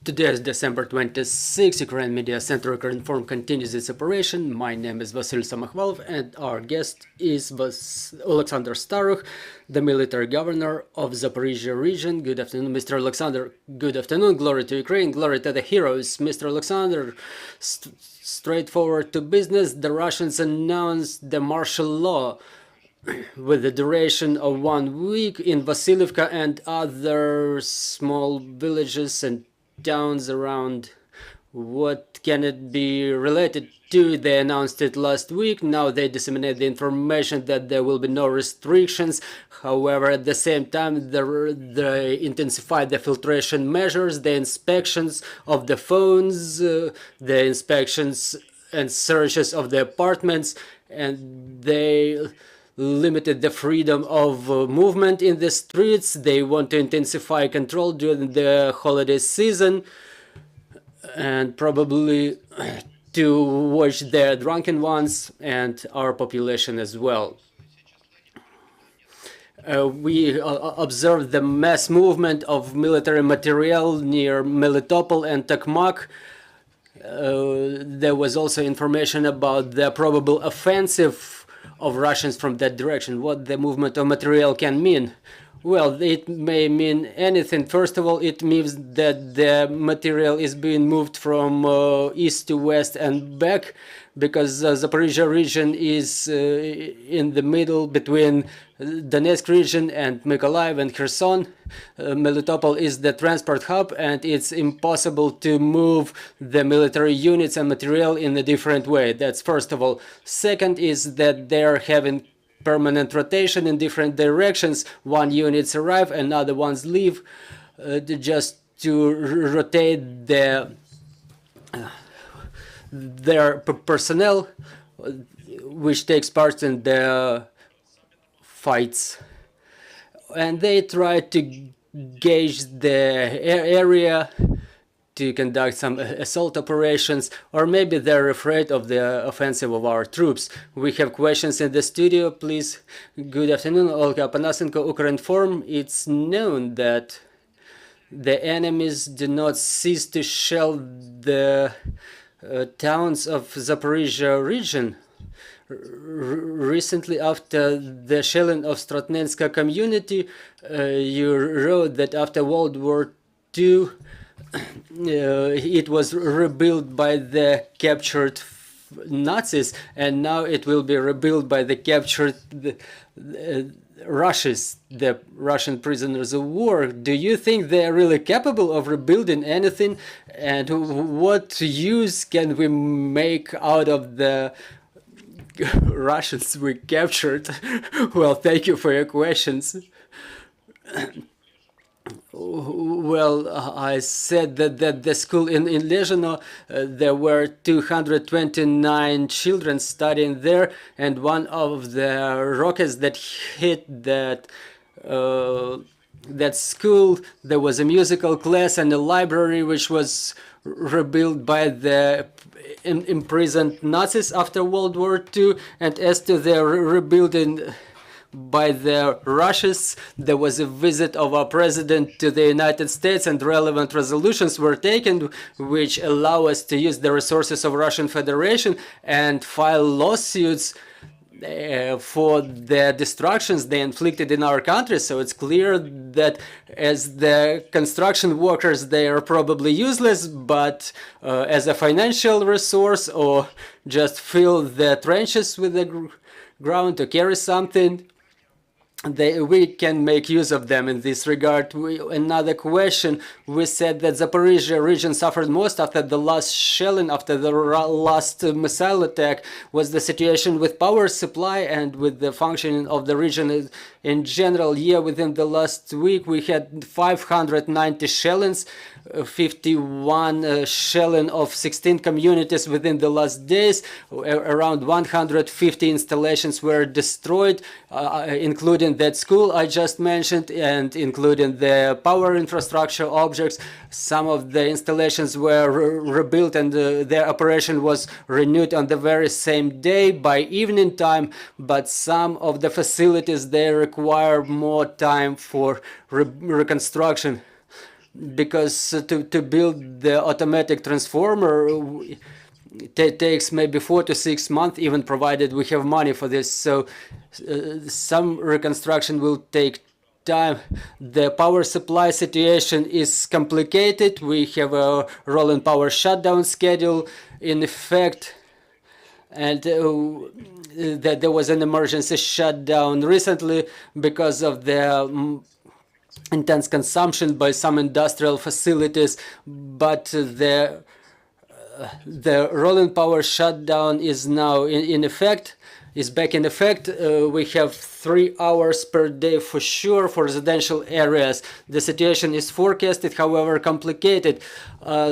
Today is December 26. Ukraine Media Center Ukrinform continues its operation. My name is Vasyl Samokhvalov, and our guest is Oleksandr Starukh, the military governor of Zaporizhia region. Good afternoon, Mr. Oleksandr. Good afternoon. Glory to Ukraine. Glory to the heroes. Mr. Oleksandr, straightforward to business. The Russians announced the martial law with the duration of 1 week in Vasiliivka and other small villages and towns around. What can it be related to? They announced it last week. Now they disseminate the information that there will be no restrictions. However, at the same time, they intensify the filtration measures, the inspections of the phones, the inspections and searches of the apartments, and they limited the freedom of movement in the streets. They want to intensify control during the holiday season and probably to watch the drunken ones and our population as well. We observed the mass movement of military material near Melitopol and Tokmak. There was also information about the probable offensive of Russians from that direction. What the movement of material can mean? Well, it may mean anything. First of all, it means that the material is being moved from east to west and back, because Zaporizhia region is in the middle between Donetsk region and Mykolaiv and Kherson. Melitopol is the transport hub, and it's impossible to move the military units and material in a different way. That's first of all. Second is that they're having permanent rotation in different directions. One units arrive and other ones leave, just to rotate their personnel, which takes part in the fights. And they try to gauge the area to conduct some assault operations, or maybe they're afraid of the offensive of our troops. We have questions in the studio, please. Good afternoon, Olga Panasenko, Ukrinform. It's known that the enemies do not cease to shell the towns of Zaporizhia region. Recently, after the shelling of Stratnenska community, you wrote that after World War II, it was rebuilt by the captured Nazis, and now it will be rebuilt by the captured Russians, the Russian prisoners of war. Do you think they are really capable of rebuilding anything? And what use can we make out of the Russians we captured? Well, thank you for your questions. Well, I said that the school in Lezhino, there were 229 children studying there, and one of the rockets that hit that school, there was a musical class and a library which was rebuilt by the imprisoned Nazis after World War II. And as to the rebuilding by the Russians, there was a visit of our president to the United States, and relevant resolutions were taken which allow us to use the resources of Russian Federation and file lawsuits for the destructions they inflicted in our country. So it's clear that as the construction workers, they are probably useless, but as a financial resource, or just fill the trenches with the ground to carry something, we can make use of them in this regard. Another question, we said that Zaporizhia region suffered most after the last shelling, after the last missile attack. Was the situation with power supply and with the functioning of the region in general? Yeah, within the last week we had 590 shellings, 51 shelling of 16 communities within the last days. Around 150 installations were destroyed, including that school I just mentioned, and including the power infrastructure objects. Some of the installations were rebuilt, and their operation was renewed on the very same day by evening time, but some of the facilities, they require more time for reconstruction. because to build the automatic transformer takes maybe 4 to 6 months, even provided we have money for this. So some reconstruction will take time. The power supply situation is complicated. We have a rolling power shutdown schedule in effect, and that there was an emergency shutdown recently because of the intense consumption by some industrial facilities, but the rolling power shutdown is now in effect, is back in effect. We have 3 hours per day for sure for residential areas. The situation is forecasted, however, complicated.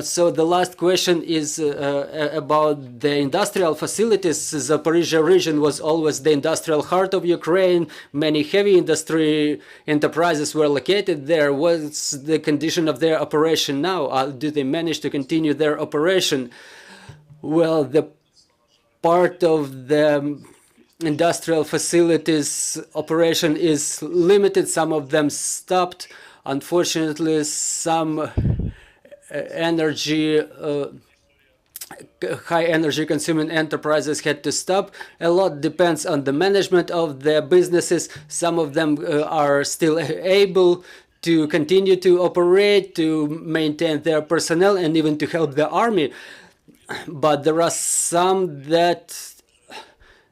So the last question is about the industrial facilities. Zaporizhia region was always the industrial heart of Ukraine. Many heavy industry enterprises were located there. What's the condition of their operation now? Do they manage to continue their operation? Well, the part of the industrial facilities operation is limited. Some of them stopped. Unfortunately, some high energy consuming enterprises had to stop. A lot depends on the management of the businesses. Some of them are still able to continue to operate, to maintain their personnel, and even to help the army. But there are some that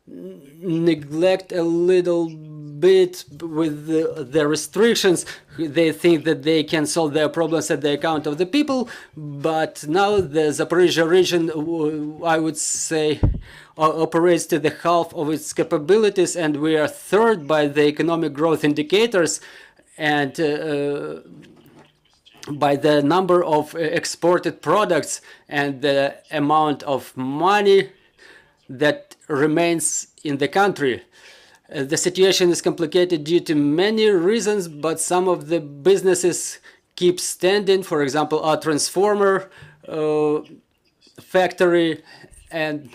neglect a little bit with the restrictions. They think that they can solve their problems at the account of the people, but now the Zaporizhia region, I would say, operates to the half of its capabilities, and we are third by the economic growth indicators and by the number of exported products and the amount of money that remains in the country. The situation is complicated due to many reasons, but some of the businesses keep standing. For example, our transformer factory and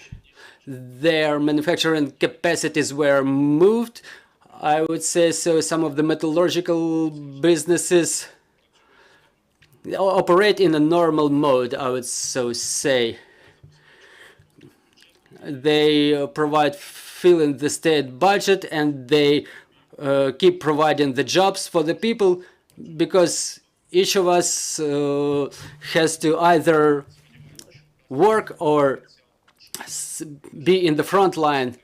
their manufacturing capacities were moved. I would say so. Some of the metallurgical businesses operate in a normal mode, I would so say. They provide filling the state budget, and they keep providing the jobs for the people, because each of us has to either work or be in the front line.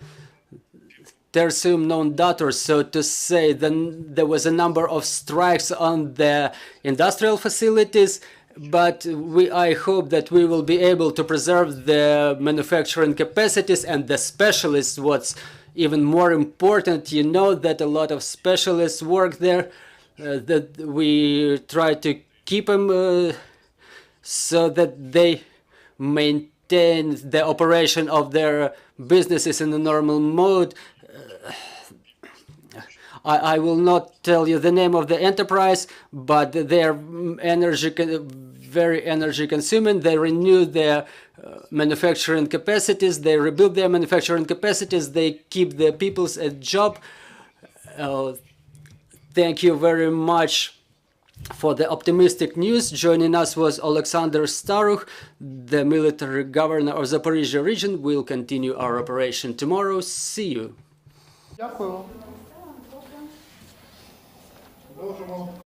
Tertium non datur, so to say. Then there was a number of strikes on the industrial facilities, but I hope that we will be able to preserve the manufacturing capacities and the specialists. What's even more important, you know that a lot of specialists work there, that we try to keep them so that they maintain the operation of their businesses in a normal mode. I will not tell you the name of the enterprise, but they're very energy consuming. They renew their manufacturing capacities, they rebuild their manufacturing capacities, they keep their peoples a job. Thank you very much for the optimistic news. Joining us was Oleksandr Starukh, the military governor of Zaporizhia region. We'll continue our operation tomorrow. See you. Дякую. Можемо.